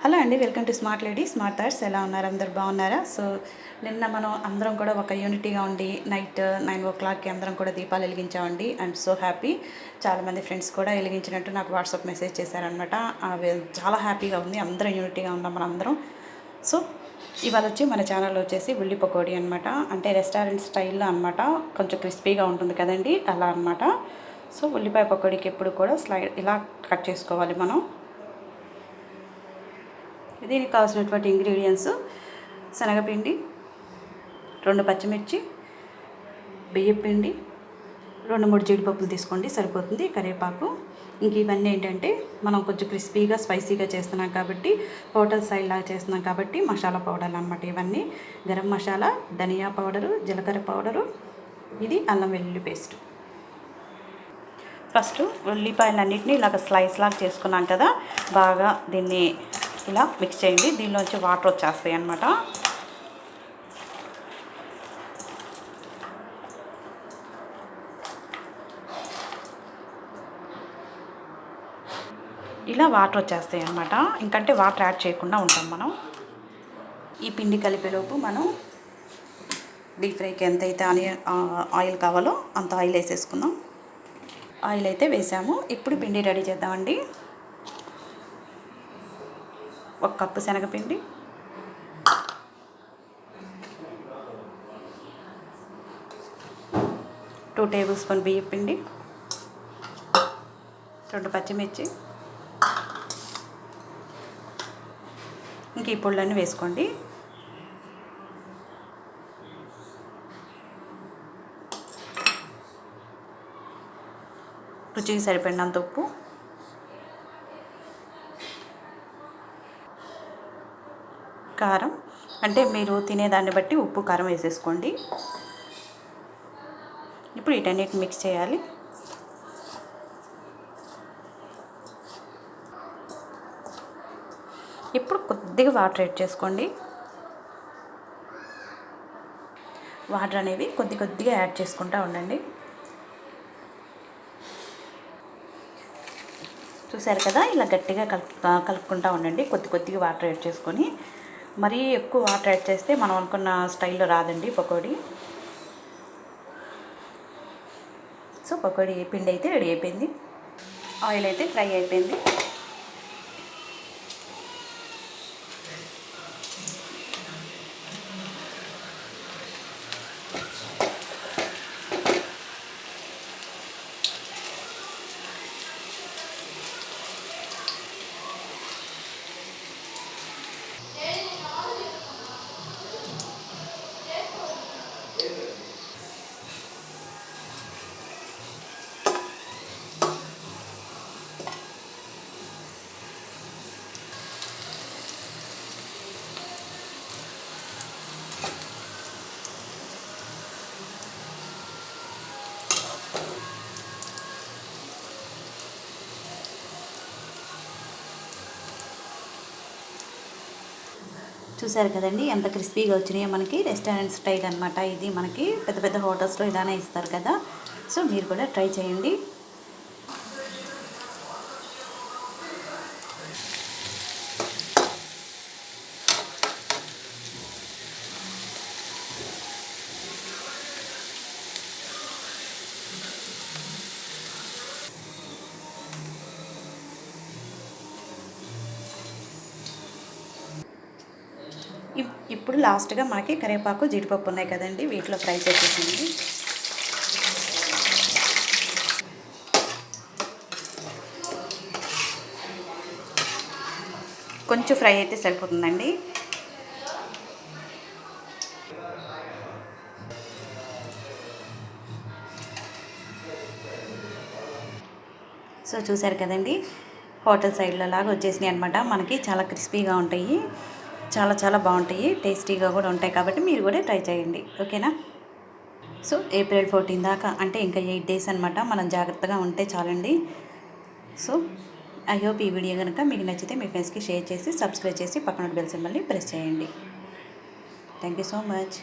Hello అండి, welcome to smart lady smart thoughts. ఎలా ఉన్నారు? అందరు బాగున్నారా? సో నిన్న మనం అందరం కూడా ఒక యూనిటీగా ఉండి నైట్ 9 o'clockకి అందరం కూడా దీపాలు వెలిగించామండి. I'm so happy. చాలామంది ఫ్రెండ్స్ కూడా వెలిగించినట్టు నాకు వాట్సాప్ మెసేజ్ చేశారనమాట. చాలా హ్యాపీగా ఉంది, అందరం యూనిటీగా ఉన్నాం మనందరం. సో ఇవాళ వచ్చి మన ఛానల్లో వచ్చేసి ఉల్లి పకోడీ అనమాట. అంటే రెస్టారెంట్ స్టైల్లో అనమాట. కొంచెం క్రిస్పీగా ఉంటుంది కదండి, అలా అనమాట. సో ఉల్లిపాయ పకోడీకి ఎప్పుడు కూడా స్లైడ్ ఇలా కట్ చేసుకోవాలి మనం. దీనికి కావాల్సినటువంటి ఇంగ్రీడియంట్స్: శనగపిండి, 2 పచ్చిమిర్చి, బియ్యం పిండి, 2-3 జీడిపప్పులు తీసుకోండి, సరిపోతుంది. కరివేపాకు. ఇంక ఇవన్నీ ఏంటంటే మనం కొంచెం క్రిస్పీగా స్పైసీగా చేస్తున్నాం కాబట్టి, హోటల్ స్టైల్ లాగా చేస్తున్నాం కాబట్టి మసాలా పౌడర్లు అనమాట ఇవన్నీ. గరం మసాలా, ధనియా పౌడరు, జీలకర్ర పౌడరు, ఇది అల్లం వెల్లుల్లి పేస్ట్. ఫస్ట్ ఉల్లిపాయలన్నింటినీ ఇలాగ స్లైస్ లాగా చేసుకున్నాం కదా, బాగా దీన్ని ఇలా మిక్స్ చేయండి. దీనిలోంచి వాటర్ వచ్చేస్తాయి అన్నమాట. ఇలా వాటర్ వచ్చేస్తాయి అన్నమాట. ఇంకంటే వాటర్ యాడ్ చేయకుండా ఉంటాం మనం. ఈ పిండి కలిపేలోపు మనం డీప్ ఫ్రైకి ఎంతైతే ఆయిల్ కావాలో అంత ఆయిల్ వేసేసుకుందాం. ఆయిల్ అయితే వేసాము. ఇప్పుడు పిండి రెడీ చేద్దామండి. 1 కప్పు శనగపిండి, 2 టేబుల్ స్పూన్ బియ్యం పిండి, 2 పచ్చిమిర్చి, ఇంక ఈ పొళ్ళన్నీ వేసుకోండి. రుచికి సరిపడినంత ఉప్పు, కారం అంటే మీరు తినేదాన్ని బట్టి ఉప్పు కారం వేసేసుకోండి. ఇప్పుడు వీటన్నిటిని మిక్స్ చేయాలి. ఇప్పుడు కొద్దిగా వాటర్ యాడ్ చేసుకోండి. వాటర్ అనేవి కొద్దిగా యాడ్ చేసుకుంటూ ఉండండి. చూసారు కదా, ఇలా గట్టిగా కలుపుకుంటూ ఉండండి. కొద్దిగా వాటర్ యాడ్ చేసుకొని. మరీ ఎక్కువ వాటర్ యాడ్ చేస్తే మనం అనుకున్న స్టైల్లో రాదండి పకోడీ. సో పకోడీ పిండి అయితే రెడీ అయిపోయింది. ఆయిల్ అయితే ఫ్రై అయిపోయింది. చూసారు కదండి ఎంత క్రిస్పీగా వచ్చినాయో. మనకి రెస్టారెంట్ స్టైల్ అనమాట ఇది. మనకి పెద్ద హోటల్స్లో ఇలానే ఇస్తారు కదా. సో మీరు కూడా ట్రై చేయండి. ఇప్పుడు లాస్ట్గా మనకి కరివేపాకు, జీడిపప్పు ఉన్నాయి కదండి, వీటిలో ఫ్రై చేసేసింది. కొంచెం ఫ్రై అయితే సరిపోతుందండి. సో చూసారు కదండి, హోటల్ సైడ్లో లాగా వచ్చేసినాయి అనమాట. మనకి చాలా క్రిస్పీగా ఉంటాయి, చాలా బాగుంటాయి, టేస్టీగా కూడా ఉంటాయి. కాబట్టి మీరు కూడా ట్రై చేయండి, ఓకేనా? సో April 14 దాకా అంటే ఇంకా 8 days అనమాట. మనం జాగ్రత్తగా ఉంటే చాలండి. సో ఐ హోప్ ఈ వీడియో కనుక మీకు నచ్చితే మీ ఫ్రెండ్స్కి షేర్ చేసి, సబ్స్క్రైబ్ చేసి, పక్కన బెల్ సింబల్ని ప్రెస్ చేయండి. Thank you so much.